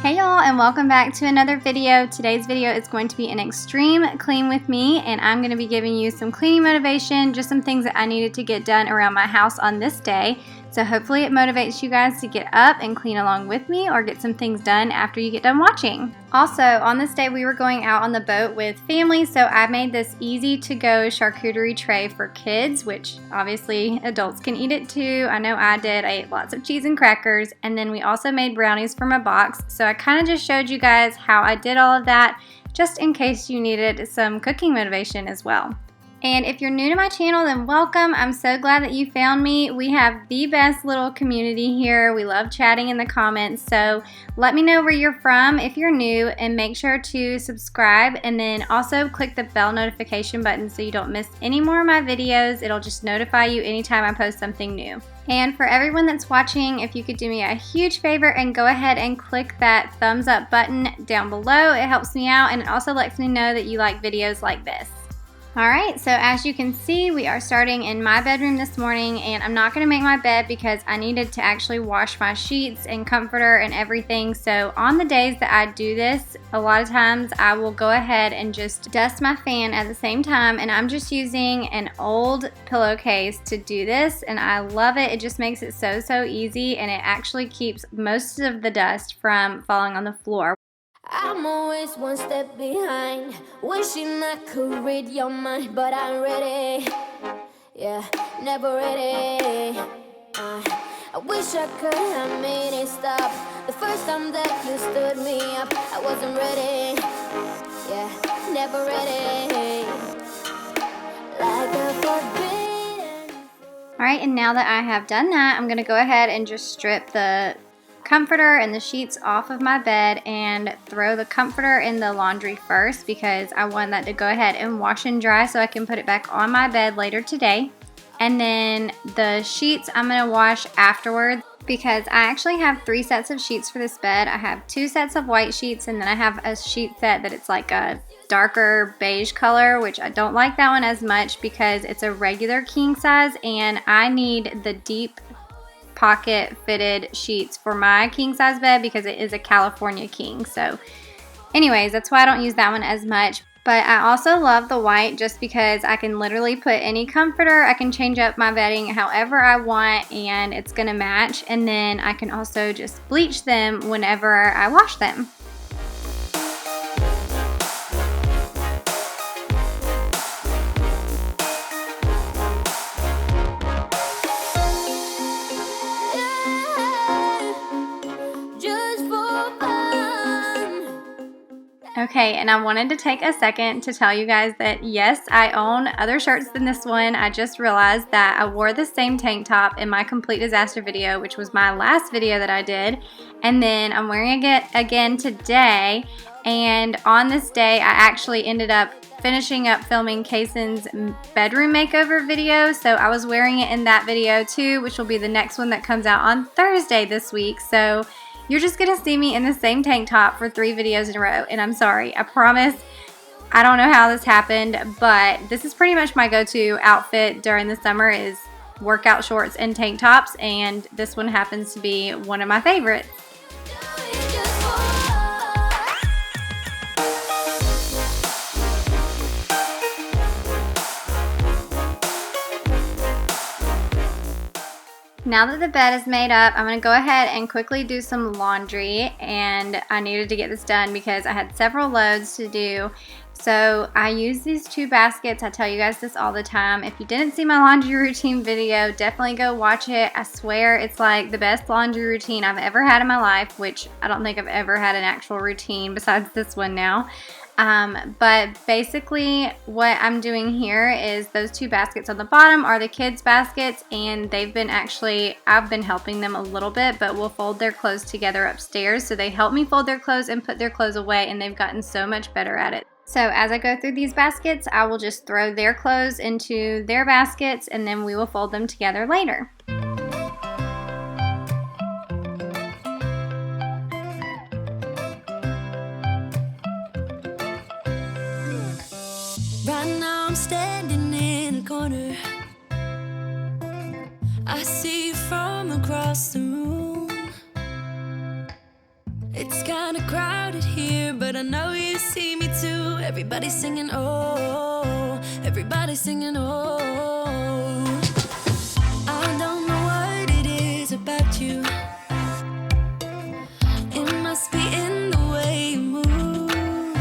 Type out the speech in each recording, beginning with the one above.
Hey y'all, and welcome back to another video. Today's video is going to be an extreme clean with me, and I'm going to be giving you some cleaning motivation, just some things that I needed to get done around my house on this day. So hopefully it motivates you guys to get up and clean along with me or get some things done after you get done watching. Also, on this day we were going out on the boat with family, so I made this easy to go charcuterie tray for kids, which obviously adults can eat it too. I know I did. I ate lots of cheese and crackers, and then we also made brownies from a box. So I kind of just showed you guys how I did all of that, just in case you needed some cooking motivation as well. And if you're new to my channel, then welcome. I'm so glad that you found me. We have the best little community here. We love chatting in the comments. So let me know where you're from if you're new, and make sure to subscribe, and then also click the bell notification button so you don't miss any more of my videos. It'll just notify you anytime I post something new. And for everyone that's watching, if you could do me a huge favor and go ahead and click that thumbs up button down below. It helps me out, and it also lets me know that you like videos like this. Alright, so as you can see, we are starting in my bedroom this morning, and I'm not going to make my bed because I needed to actually wash my sheets and comforter and everything. So on the days that I do this, a lot of times I will go ahead and just dust my fan at the same time, and I'm just using an old pillowcase to do this, and I love it. It just makes it so easy, and it actually keeps most of the dust from falling on the floor. I'm always one step behind, wishing I could read your mind, but I'm ready, yeah, never ready. I wish I could have made it stop the first time that you stood me up. I wasn't ready, yeah, never ready, like a forbidden. Alright, and now that I have done that, I'm going to go ahead and just strip the comforter and the sheets off of my bed and throw the comforter in the laundry first, because I want that to go ahead and wash and dry so I can put it back on my bed later today. And then the sheets I'm going to wash afterwards, because I actually have 3 sets of sheets for this bed. I have 2 sets of white sheets, and then I have a sheet set that it's like a darker beige color, which I don't like that one as much because it's a regular king size, and I need the deep pocket fitted sheets for my king size bed because it is a California king. So anyways, that's why I don't use that one as much. But I also love the white just because I can literally put any comforter, I can change up my bedding however I want, and it's gonna match. And then I can also just bleach them whenever I wash them. Okay, and I wanted to take a second to tell you guys that yes, I own other shirts than this one. I just realized that I wore the same tank top in my complete disaster video, which was my last video that I did, and then I'm wearing it again today. And on this day, I actually ended up finishing up filming Kaysen's bedroom makeover video, so I was wearing it in that video too, which will be the next one that comes out on Thursday this week. So you're just gonna see me in the same tank top for 3 videos in a row, and I'm sorry, I promise. I don't know how this happened, but this is pretty much my go-to outfit during the summer is workout shorts and tank tops, and this one happens to be one of my favorites. Now that the bed is made up, I'm going to go ahead and quickly do some laundry, and I needed to get this done because I had several loads to do. So I use these 2 baskets. I tell you guys this all the time. If you didn't see my laundry routine video, definitely go watch it. I swear it's like the best laundry routine I've ever had in my life, which I don't think I've ever had an actual routine besides this one now. But basically what I'm doing here is those 2 baskets on the bottom are the kids' baskets, and I've been helping them a little bit, but we'll fold their clothes together upstairs. So they help me fold their clothes and put their clothes away, and they've gotten so much better at it. So as I go through these baskets, I will just throw their clothes into their baskets, and then we will fold them together later. Right now I'm standing in the corner. I see you from across the room. It's kinda crowded here, but I know you see me too. Everybody's singing, oh, everybody's singing, oh. I don't know what it is about you. It must be in the way you move.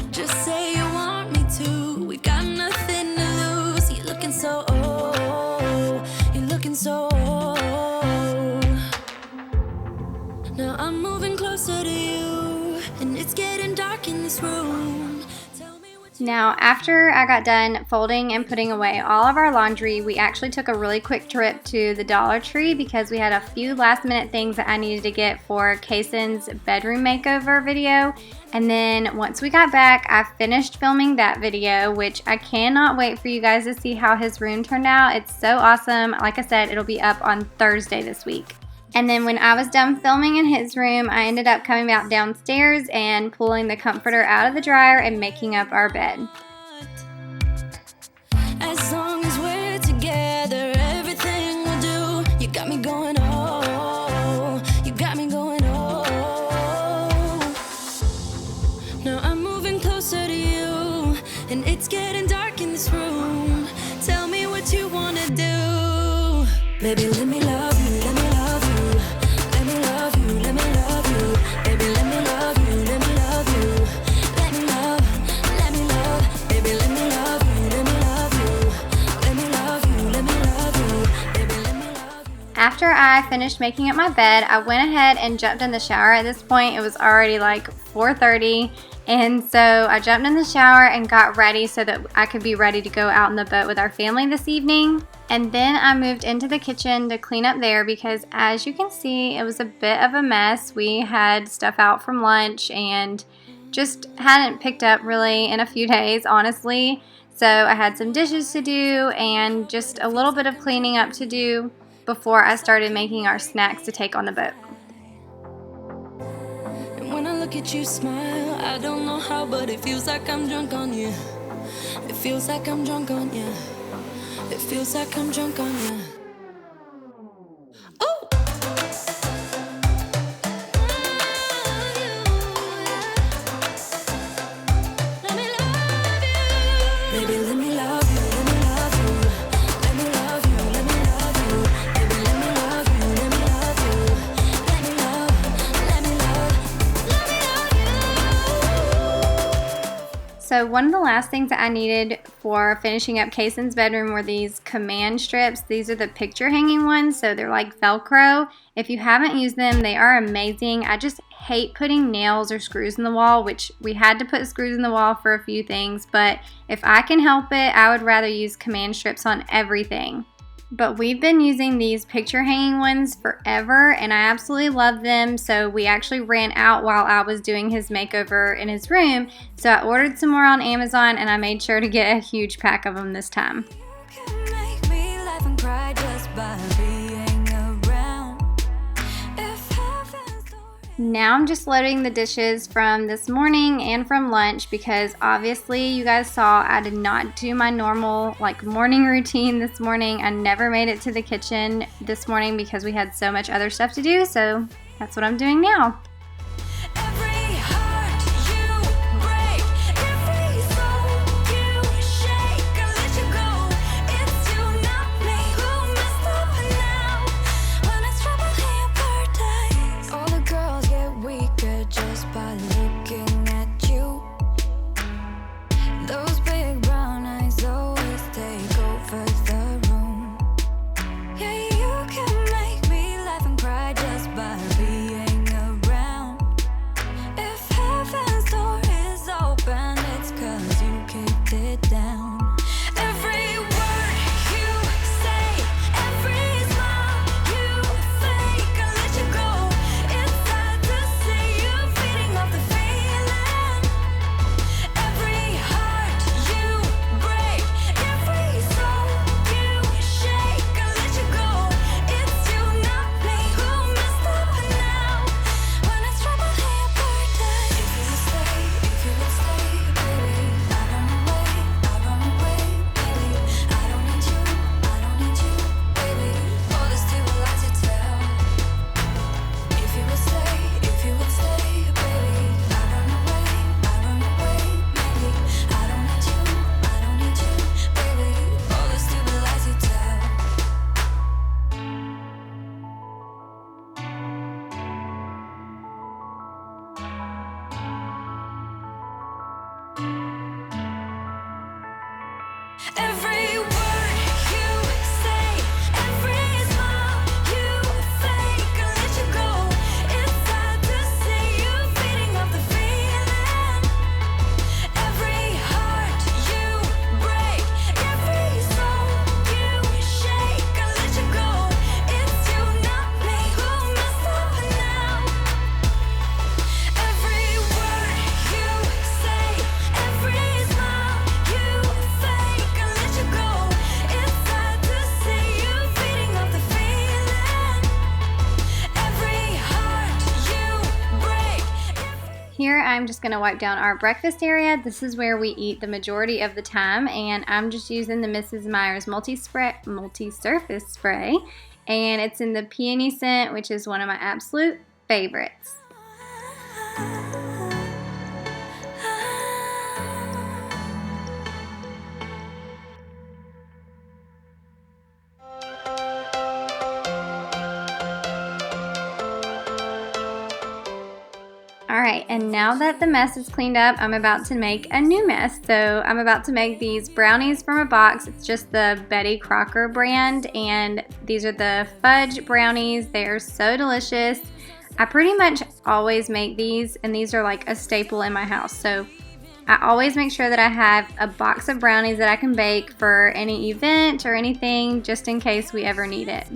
Just say you want me to. We've got nothing to lose. You're looking so old. You're looking so old. Now I'm moving closer to you, and it's getting dark in this room. Tell me what you Now, after I got done folding and putting away all of our laundry, we actually took a really quick trip to the Dollar Tree because we had a few last minute things that I needed to get for Kaysen's bedroom makeover video. And then once we got back, I finished filming that video, which I cannot wait for you guys to see how his room turned out. It's so awesome. Like I said, it'll be up on Thursday this week. And then when I was done filming in his room, I ended up coming back downstairs and pulling the comforter out of the dryer and making up our bed. want. As long as we're together, everything we'll do. You got me going, oh, you got me going, oh. Now I'm moving closer to you, and it's getting dark in this room. Tell me what you wanna do. Baby, let me love you, let me love you. Let me love you, let me love you. Baby, let me love you, let me love you. Let me love, baby, let me love you, let me love you. Let me love you, let me love you. Baby, let me love you. After I finished making up my bed, I went ahead and jumped in the shower. At this point, it was already like 4:30. And so I jumped in the shower and got ready so that I could be ready to go out on the boat with our family this evening. And then I moved into the kitchen to clean up there because, as you can see, it was a bit of a mess. We had stuff out from lunch and just hadn't picked up really in a few days, honestly. So I had some dishes to do and just a little bit of cleaning up to do before I started making our snacks to take on the boat. And when I look at you smile, I don't know how, but it feels like I'm drunk on you. It feels like I'm drunk on you. It feels like I'm drunk on you. Oh! Let me love you. Baby, let me love you, let me love you. Let me love you, let me love you. Baby, let me love you, let me love you. Let me love, let me love, let me love you. So one of the last things that I needed for finishing up Kaysen's bedroom were these command strips. These are the picture hanging ones, so they're like Velcro. If you haven't used them, they are amazing. I just hate putting nails or screws in the wall, which we had to put screws in the wall for a few things, but if I can help it, I would rather use command strips on everything. But we've been using these picture hanging ones forever and I absolutely love them. So we actually ran out while I was doing his makeover in his room. So I ordered some more on Amazon and I made sure to get a huge pack of them this time. You can make me laugh and cry just by being around. If heaven's door Now I'm just loading the dishes from this morning and from lunch because obviously you guys saw I did not do my normal morning routine this morning. I never made it to the kitchen this morning because we had so much other stuff to do, so that's what I'm doing now. every heart you break, every soul you shake, I let you go. It's you, not me, who messed up now. When it's trouble in paradise, all the girls get weaker just by looking at you. Those big brown eyes always take over the room. Yeah, you can make me laugh and cry just by being around. Here I'm just going to wipe down our breakfast area. This is where we eat the majority of the time, and I'm just using the Mrs. Meyers multi-surface spray, and it's in the peony scent, which is one of my absolute favorites. Alright, and now that the mess is cleaned up, I'm about to make a new mess. So I'm about to make these brownies from a box. It's just the Betty Crocker brand, and these are the fudge brownies. They are so delicious. I pretty much always make these, and these are like a staple in my house. So I always make sure that I have a box of brownies that I can bake for any event or anything, just in case we ever need it.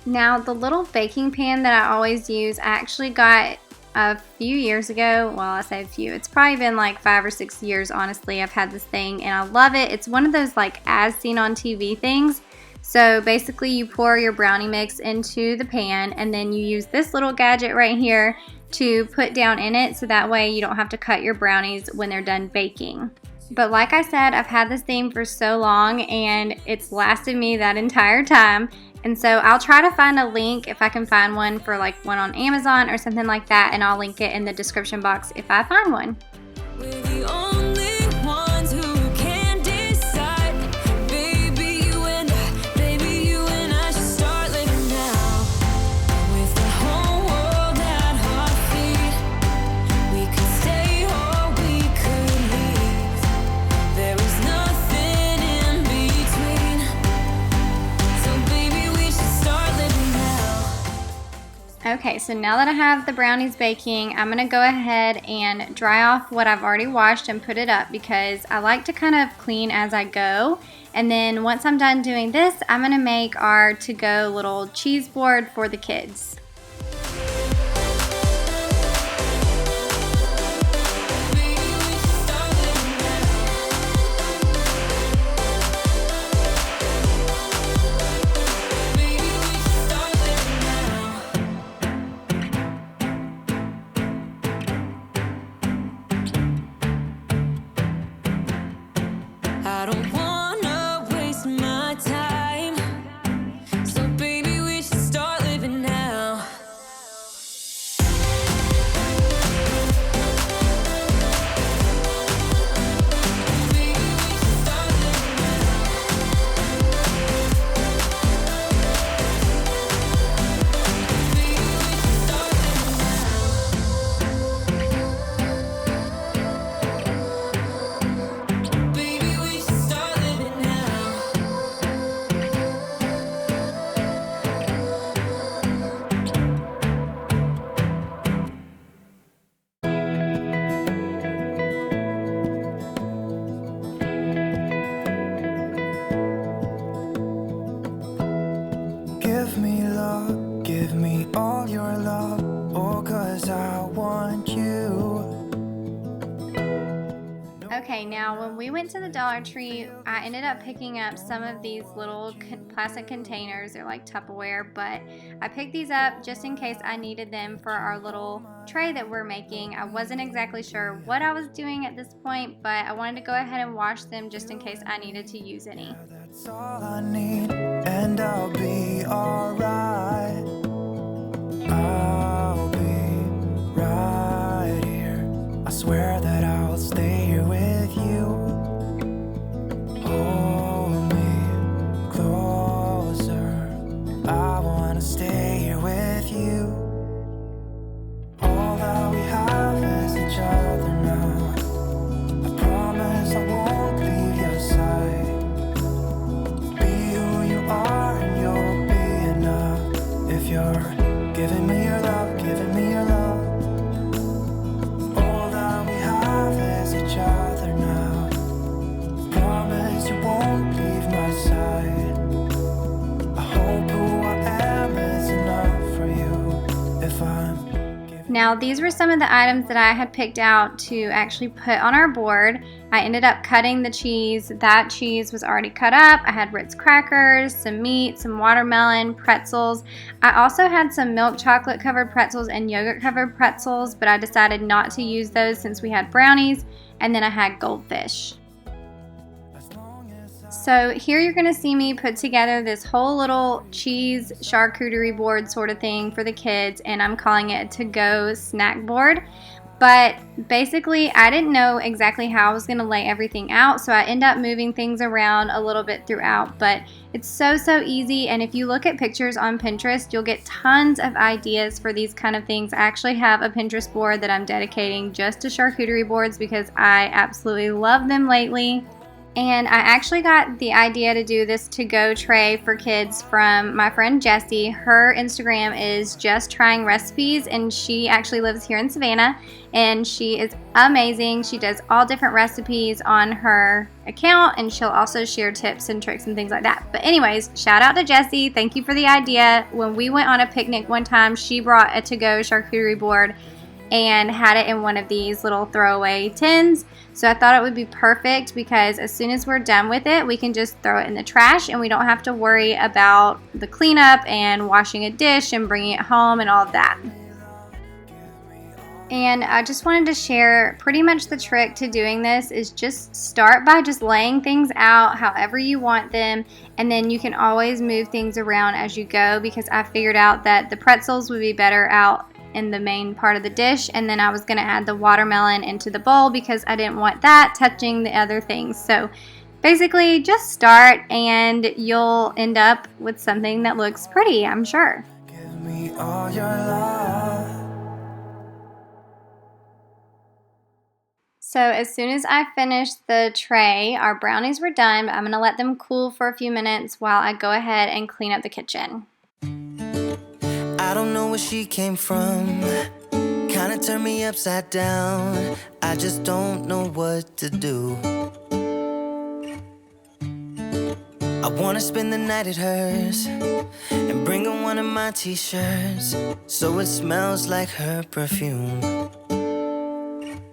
Now, the little baking pan that I always use, I actually got a few years ago. Well, I say a few. It's probably been like 5 or 6 years, honestly. I've had this thing, and I love it. It's one of those like as seen on TV things. So basically, you pour your brownie mix into the pan, and then you use this little gadget right here to put down in it, so that way you don't have to cut your brownies when they're done baking. But like I said, I've had this thing for so long, and it's lasted me that entire time. And so I'll try to find a link if I can find one for like one on Amazon or something like that, and I'll link it in the description box if I find one. Okay, so now that I have the brownies baking, I'm going to go ahead and dry off what I've already washed and put it up, because I like to kind of clean as I go. And then once I'm done doing this, I'm going to make our to-go little cheese board for the kids. Okay, now when we went to the Dollar Tree, I ended up picking up some of these little plastic containers. They're like Tupperware, but I picked these up just in case I needed them for our little tray that we're making. I wasn't exactly sure what I was doing at this point, but I wanted to go ahead and wash them just in case I needed to use any. That's all I need, and I'll be alright. I'll be right here. I swear that I'll stay here with you. Hold me closer. I wanna stay here with you. All that we have is each other now. I promise I won't leave your side. Be who you are. Now these were some of the items that I had picked out to actually put on our board. I ended up cutting the cheese. That cheese was already cut up. I had Ritz crackers, some meat, some watermelon, pretzels. I also had some milk chocolate covered pretzels and yogurt covered pretzels, but I decided not to use those since we had brownies. And then I had goldfish. So here you're going to see me put together this whole little cheese charcuterie board sort of thing for the kids, and I'm calling it a to-go snack board. But basically I didn't know exactly how I was going to lay everything out, so I end up moving things around a little bit throughout. But it's so easy, and if you look at pictures on Pinterest, you'll get tons of ideas for these kind of things. I actually have a Pinterest board that I'm dedicating just to charcuterie boards because I absolutely love them lately. And I actually got the idea to do this to-go tray for kids from my friend Jessie. Her Instagram is Just Trying Recipes, and she actually lives here in Savannah, and she is amazing. She does all different recipes on her account, and she'll also share tips and tricks and things like that. But anyways, shout out to Jessie. Thank you for the idea. When we went on a picnic one time, she brought a to-go charcuterie board and had it in one of these little throwaway tins. So I thought it would be perfect because as soon as we're done with it, we can just throw it in the trash and we don't have to worry about the cleanup and washing a dish and bringing it home and all of that. And I just wanted to share pretty much the trick to doing this is just start by just laying things out however you want them, and then you can always move things around as you go, because I figured out that the pretzels would be better out in the main part of the dish, and then I was going to add the watermelon into the bowl because I didn't want that touching the other things. So basically just start and you'll end up with something that looks pretty, I'm sure. Give me all your love. So as soon as I finished the tray, our brownies were done, but I'm going to let them cool for a few minutes while I go ahead and clean up the kitchen. I don't know where she came from, kinda turned me upside down. I just don't know what to do. I wanna spend the night at hers and bring her one of my t-shirts so it smells like her perfume.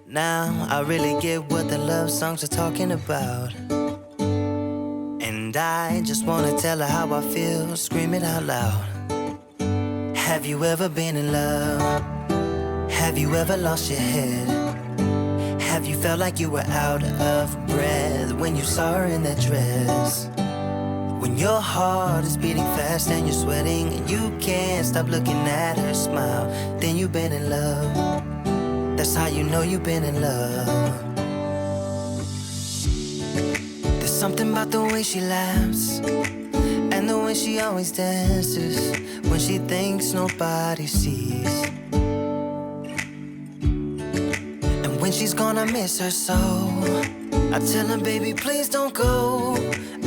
Now I really get what the love songs are talking about, and I just wanna tell her how I feel, scream it out loud. Have you ever been in love? Have you ever lost your head? Have you felt like you were out of breath when you saw her in that dress? When your heart is beating fast and you're sweating and you can't stop looking at her smile, then you've been in love. That's how you know you've been in love. There's something about the way she laughs and the way she always dances when she thinks nobody sees. And when she's gone, I miss her so. I tell her, baby, please don't go.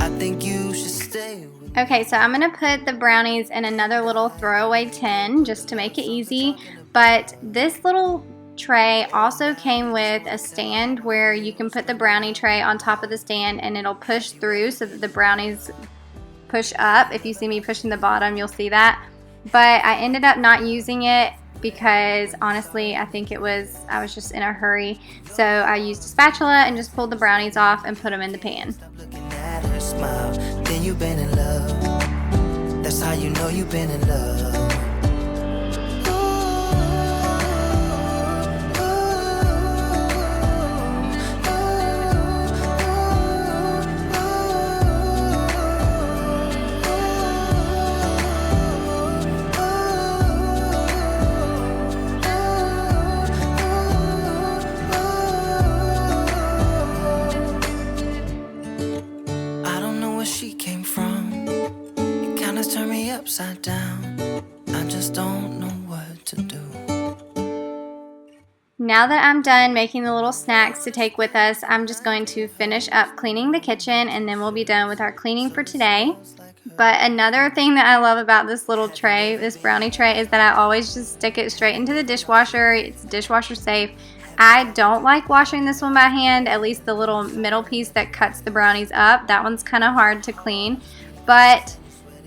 I think you should stay. Okay, so I'm going to put the brownies in another little throwaway tin just to make it easy. But this little tray also came with a stand where you can put the brownie tray on top of the stand and it'll push through so that the brownies push up. If you see me pushing the bottom, you'll see that. But I ended up not using it because honestly I think I was just in a hurry. So I used a spatula and just pulled the brownies off and put them in the pan. Then you've been in love. That's how you know you've been in love. Upside down. I just don't know what to do. Now that I'm done making the little snacks to take with us, I'm just going to finish up cleaning the kitchen and then we'll be done with our cleaning for today. But another thing that I love about this little tray, this brownie tray, is that I always just stick it straight into the dishwasher. It's dishwasher safe. I don't like washing this one by hand, at least the little middle piece that cuts the brownies up. That one's kind of hard to clean. But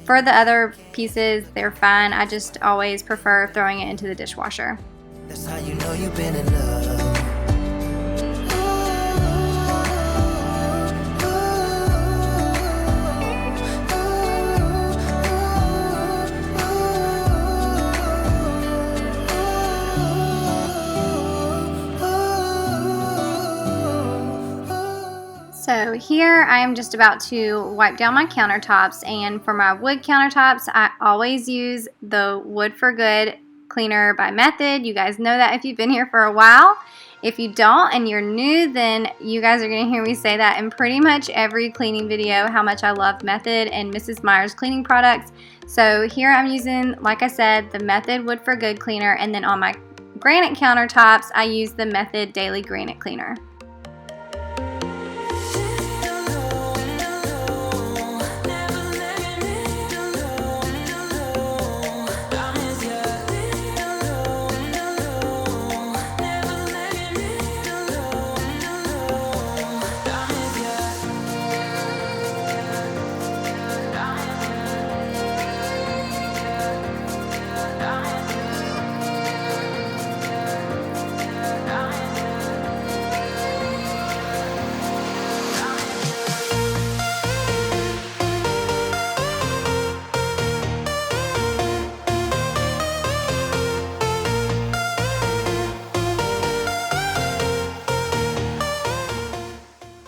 for the other pieces, they're fine. I just always prefer throwing it into the dishwasher. That's how you know you've been in love. So here I am just about to wipe down my countertops, and for my wood countertops I always use the Wood for Good cleaner by Method. You guys know that if you've been here for a while. If you don't and you're new, then you guys are going to hear me say that in pretty much every cleaning video, how much I love Method and Mrs. Meyers cleaning products. So here I'm using, like I said, the Method Wood for Good cleaner, and then on my granite countertops I use the Method Daily Granite Cleaner.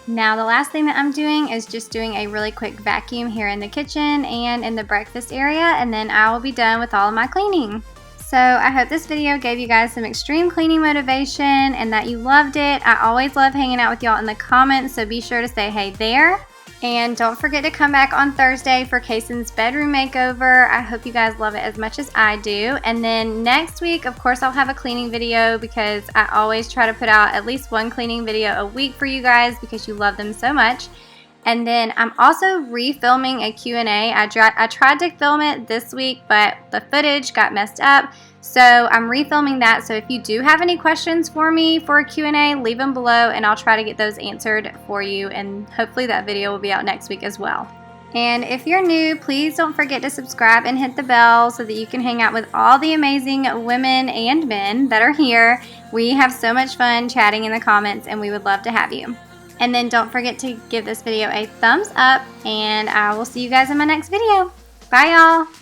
Now the last thing that I'm doing is just doing a really quick vacuum here in the kitchen and in the breakfast area, and then I will be done with all of my cleaning. So I hope this video gave you guys some extreme cleaning motivation and that you loved it. I always love hanging out with y'all in the comments, so be sure to say hey there. And don't forget to come back on Thursday for Kaysen's bedroom makeover. I hope you guys love it as much as I do. And then next week, of course, I'll have a cleaning video because I always try to put out at least one cleaning video a week for you guys because you love them so much. And then I'm also refilming a Q&A. I tried to film it this week, but the footage got messed up. So I'm refilming that. So if you do have any questions for me for a Q&A, leave them below and I'll try to get those answered for you. And hopefully that video will be out next week as well. And if you're new, please don't forget to subscribe and hit the bell so that you can hang out with all the amazing women and men that are here. We have so much fun chatting in the comments and we would love to have you. And then don't forget to give this video a thumbs up, and I will see you guys in my next video. Bye y'all!